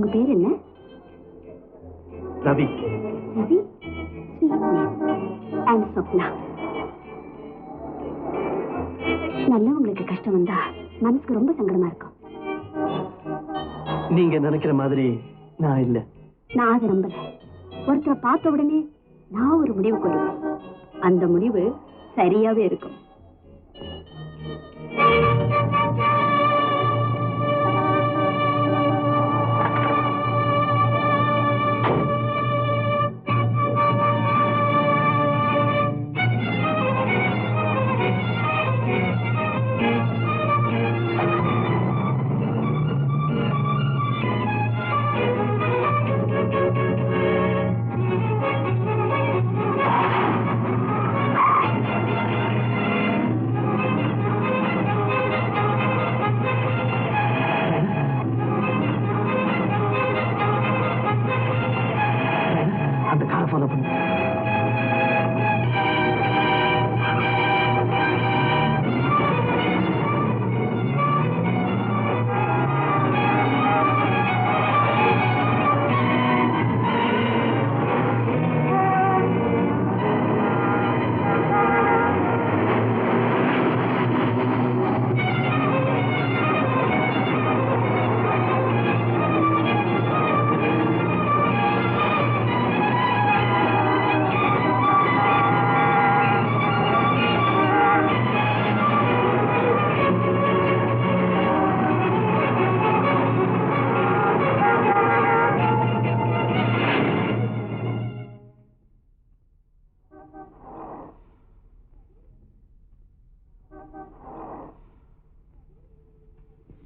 உங்க பேர் என்ன? Ravi. Ravi, sweet name. I'm Swapna. நல்லவங்களுக்கு கஷ்டம் வந்தா மனசுக்கு ரொம்ப சங்கடமா இருக்கும். நீங்க நினைக்கிற மாதிரி நான் இல்ல. நான் அதை நம்பல. ஒருத்தரை பார்த்த உடனே நான் ஒரு முடிவுக்கு வருவேன். அந்த முடிவு சரியாவே இருக்கும்.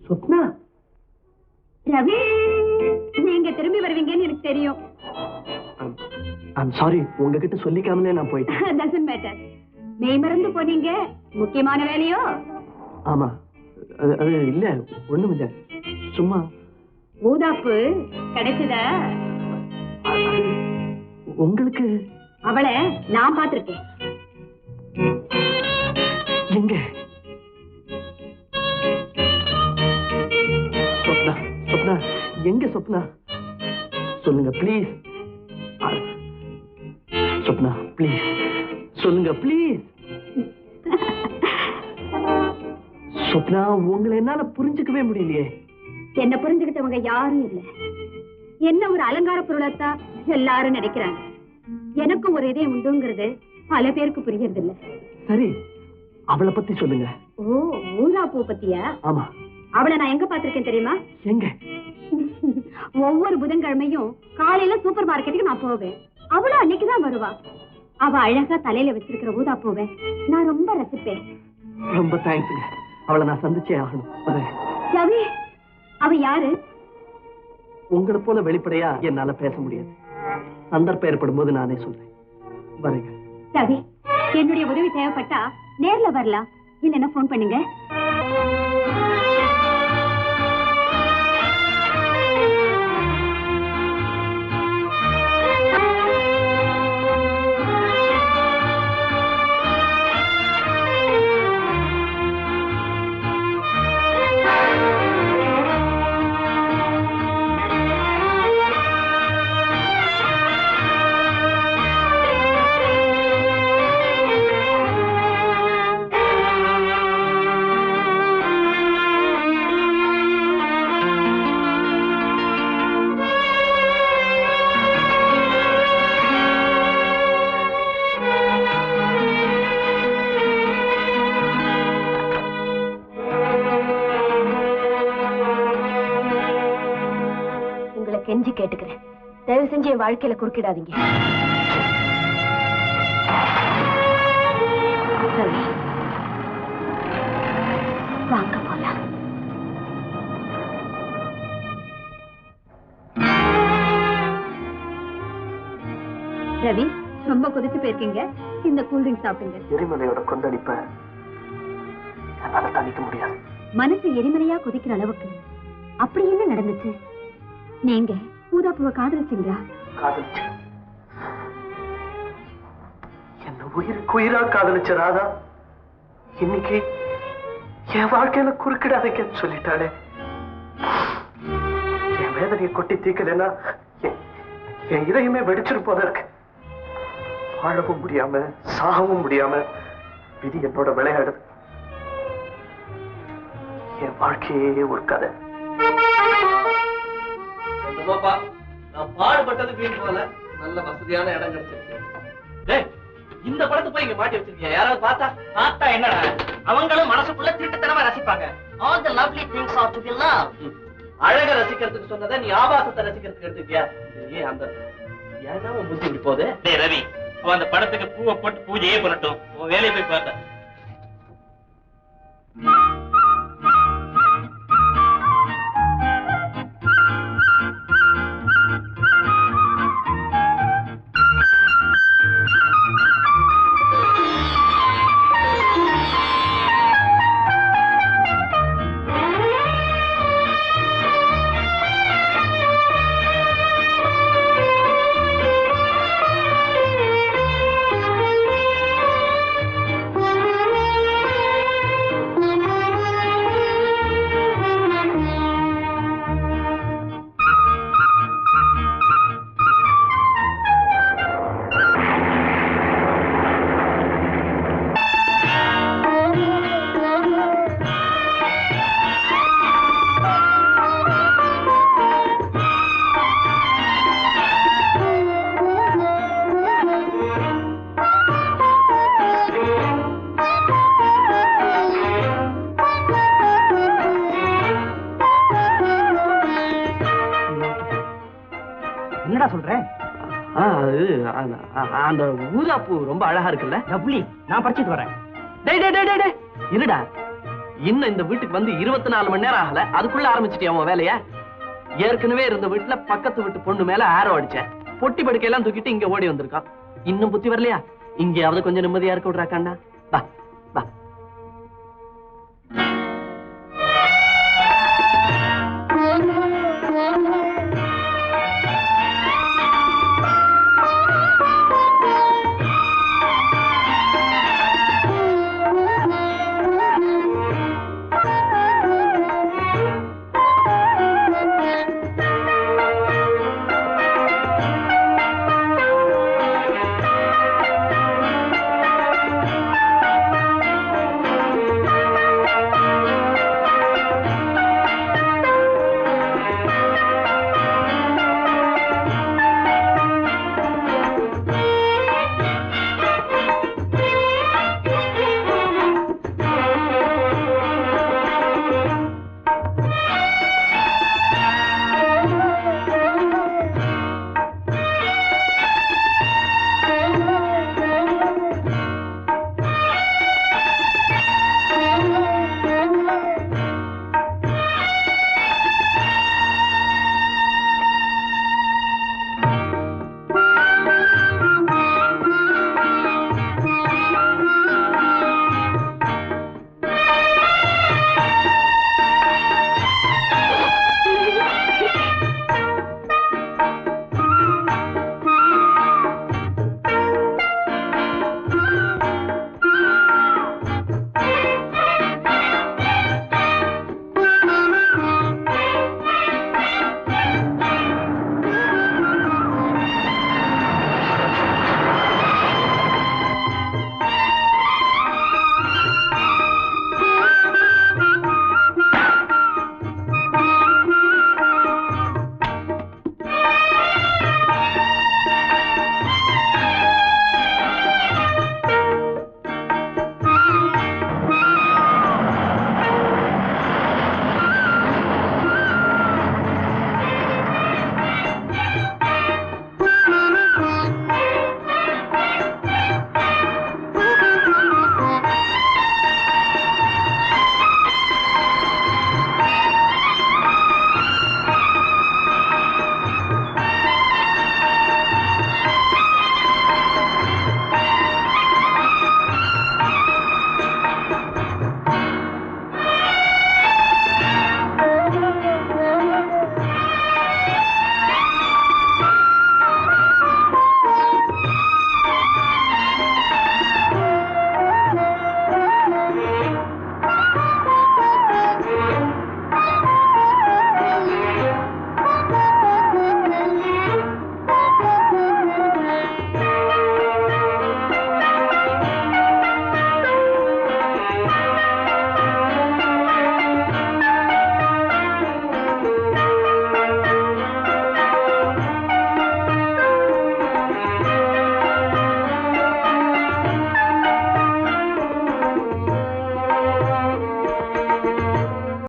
சொப்னா. ரவி, நீங்க திரும்பி வருவீங்கன்னு எனக்கு தெரியும். ஐம் சாரி, உங்ககிட்ட சொல்லிக்காமலே நான் போயிட்டேன். Doesn't matter. மெய் மறந்து போனீங்க. முக்கியமான வேலையோ? ஆமா. அது இல்ல, ஒண்ணும் இல்ல, சும்மா. ஊதாப்பு கிடைச்சதா? உங்களுக்கு? அவளை நான் பார்த்திருக்கேன். எங்க? சொப்னா, சொப்னா, எங்க சொப்னா? சொல்லுங்க ப்ளீஸ். சொப்னா ப்ளீஸ் சொல்லுங்க ப்ளீஸ். சொப்னா, உங்களை என்னால புரிஞ்சுக்கவே முடியலையே. என்ன புரிஞ்சுக்கிட்டவங்க யாரும் இல்ல. என்ன ஒரு அலங்கார பொருளைத்தான் எல்லாரும் நினைக்கிறாங்க. எனக்கும் ஒரு இதயம் உண்டுங்கிறது பல பேருக்கு புரியறது இல்ல. சரி, அவளை பத்தி சொல்லுங்க. ஓ, ஊதா பூ பத்தியா? ஆமா. அவளை நான் எங்க பாத்திருக்கேன் தெரியுமா? எங்க? ஒவ்வொரு புதன்கிழமையும் காலையில சூப்பர் மார்க்கெட்டுக்கு நான் போவேன். அவளும் அன்னைக்குதான் வருவா. அவ அழகா தலையில வச்சிருக்கிற ஊதா பூவை நான் ரொம்ப ரசிப்பேன். ரொம்ப தேங்க்ஸுங்க. அவளை நான் சந்திச்சே ஆகணும். ரவி, அவ யாரு? உங்களை போல வெளிப்படையா என்னால பேச முடியாது. சந்தர்ப்பம் ஏற்படும் போது நானே சொல்றேன். வரேங்க. ரவி, என்னுடைய உதவி தேவைப்பட்டா நேர்ல வரலாம், இல்லைன்னா போன் பண்ணுங்க. கெஞ்சி கேட்டுக்கிறேன், தயவு செஞ்சு என் வாழ்க்கையில குறுக்கிடாதீங்க. வாங்க போலாம். ரவி, ரொம்ப கொதிச்சு போயிருக்கீங்க. இந்த கூல்ட்ரிங்க் சாப்பிடுங்க. எரிமலையோட கொந்தளிப்ப என்னால தணிக்க முடியாது. மனசு எரிமலையா கொதிக்கிற அளவுக்கு அப்படி என்ன நடந்துச்சு? நீங்க ஊதாப்பூவை காதலிச்சீங்களா? காதலிச்சு, என்ன உயிருக்கு உயிரா காதலிச்ச ராதா இன்னைக்கு என் வாழ்க்கையில குறுக்கிடாதீங்கன்னு சொல்லிட்டாளே. என் வேதனையை கொட்டி தீக்கலைன்னா என் இதயமே வெடிச்சிரு போல இருக்கு. வாழவும் முடியாம சாகவும் முடியாம விதி என்னோட விளையாடுது. என் வாழ்க்கையே ஒரு கதை. நான் பாடுபட்டது வீண் போல, நல்ல வசதியான இடம் கிடைச்சிருக்கு. இந்த படத்தை போய் இங்க மாட்டி வச்சிருக்கீங்க, யாராவது பார்த்தா என்னடா? அவங்களும் மனசுக்குள்ள திருட்டுத்தனமா ரசிப்பாங்க. All the lovely things are to be loved. அழக ரசிக்கிறதுக்கு சொன்னதை நீ ஆபாசத்தை ரசிக்கிறதுக்கு எடுத்துக்கியா? அந்த ஏன்னா உன் புத்தி இப்படி போகுது. டேய் ரவி, அவன் அந்த படத்துக்கு பூவை போட்டு பூஜையே பண்ணட்டும், உன் வேலையை போய் பார்த்த. அந்த ஊதாப்பூ ரொம்ப அழகா இருக்குல்ல? லவ்லி, நான் படிச்சிட்டு வரேன். இருடா, இன்னும் இந்த வீட்டுக்கு வந்து 24 மணி நேரம் ஆகல, அதுக்குள்ள ஆரம்பிச்சிட்டியா உன் வேலைய? ஏற்கனவே இருந்த வீட்டுல பக்கத்து வீட்டு பொண்ணு மேல ஆரோ அடிச்சேன், பொட்டி படுக்கையெல்லாம் தூக்கிட்டு இங்க ஓடி வந்திருக்கான். இன்னும் புத்தி வரலையா? இங்கயாவது கொஞ்சம் நிம்மதியா இருக்க விடுறாக்கண்ணா. வா வா.